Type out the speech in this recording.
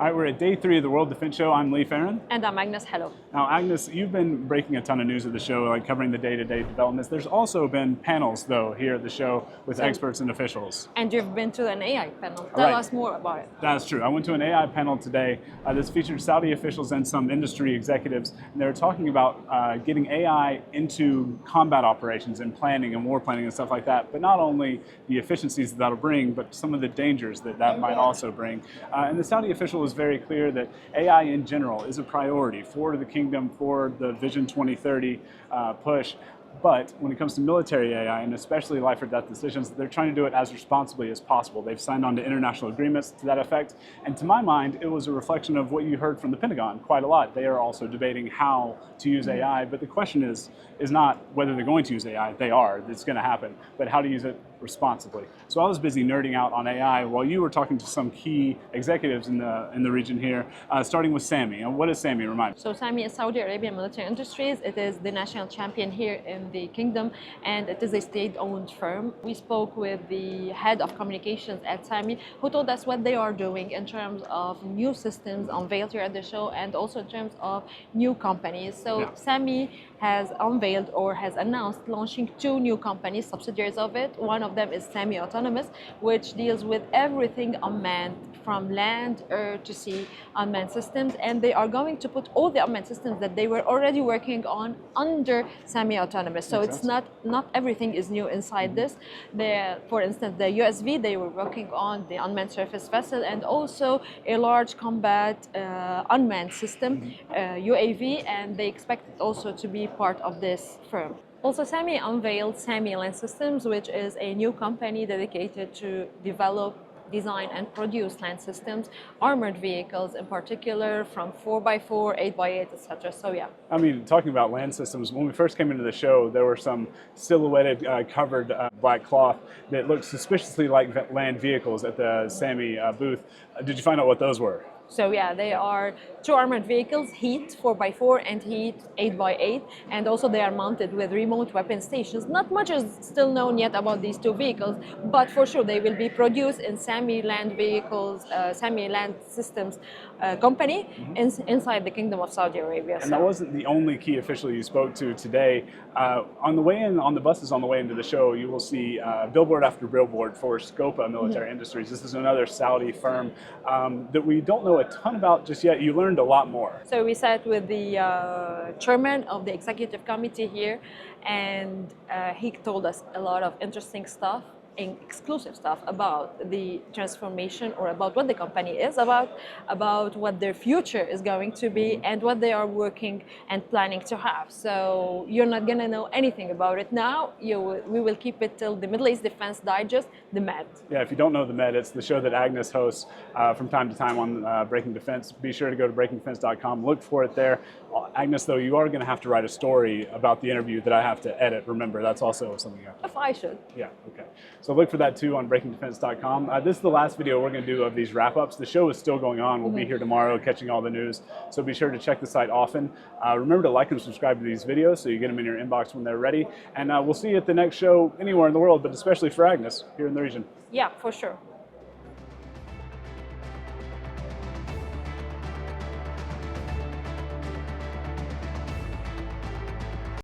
All right, we're at day 3 of the World Defense Show. I'm Ferran. And I'm Agnes. Hello. Now, Agnes, you've been breaking a ton of news at the show, like covering the day-to-day developments. There's also been panels, though, here at the show with experts and officials. And you've been to an AI panel. Tell us more about it. That's true. I went to an AI panel today that's featured Saudi officials and some industry executives, and they were talking about getting AI into combat operations and planning and war planning and stuff like that, but not only the efficiencies that that'll bring, but some of the dangers that that might also bring. And the Saudi official was very clear that AI in general is a priority for the kingdom, for the Vision 2030 push. But when it comes to military AI, and especially life or death decisions, they're trying to do it as responsibly as possible. They've signed on to international agreements to that effect. And to my mind, it was a reflection of what you heard from the Pentagon quite a lot. They are also debating how to use AI. But the question is not whether they're going to use AI. They are. It's going to happen. But how to use it responsibly. So I was busy nerding out on AI while you were talking to some key executives in the region here, starting with SAMI. And what is SAMI? Remind me. So SAMI is Saudi Arabian Military Industries. It is the national champion here in the kingdom, and it is a state-owned firm. We spoke with the head of communications at SAMI, who told us what they are doing in terms of new systems unveiled here at the show, and also in terms of new companies. So SAMI has unveiled or has announced launching 2 new companies, subsidiaries of it. One of them is SAMI Autonomous, which deals with everything unmanned, from land, air to sea unmanned systems, and they are going to put all the unmanned systems that they were already working on under SAMI Autonomous. So it's not everything is new inside this. For instance, the USV, they were working on the unmanned surface vessel and also a large combat unmanned system, UAV, and they expect it also to be part of this firm. Also, SAMI unveiled SAMI Land Systems, which is a new company dedicated to develop, design and produce land systems, armored vehicles in particular, from 4x4, 8x8, etc. So yeah. I mean, talking about land systems, when we first came into the show, there were some silhouetted covered black cloth that looked suspiciously like land vehicles at the SAMI booth. Did you find out what those were? So yeah, they are 2 armored vehicles, HEET 4x4 and HEET 8x8, and also they are mounted with remote weapon stations. Not much is still known yet about these 2 vehicles, but for sure they will be produced in SAMI Land Vehicles, SAMI Land Systems company inside the Kingdom of Saudi Arabia. And that wasn't the only key official you spoke to today. On the way in, on the buses on the way into the show, you will see billboard after billboard for Scopa Military Industries. This is another Saudi firm that we don't know a ton about just yet. You learned a lot more. So we sat with the chairman of the executive committee here, and he told us a lot of interesting stuff, exclusive stuff about the transformation, or about what the company is about what their future is going to be, and what they are working and planning to have. So you're not going to know anything about it now. We will keep it till the Middle East Defense Digest, the MED. Yeah, if you don't know the MED, it's the show that Agnes hosts from time to time on Breaking Defense. Be sure to go to breakingdefense.com, look for it there. Agnes, though, you are going to have to write a story about the interview that I have to edit. Remember, that's also something you have to. If I should. Yeah, okay. So look for that too on breakingdefense.com. This is the last video we're going to do of these wrap-ups. The show is still going on. We'll be here tomorrow catching all the news. So be sure to check the site often. Remember to like and subscribe to these videos so you get them in your inbox when they're ready. And we'll see you at the next show anywhere in the world, but especially for Agnes here in the region. Yeah, for sure.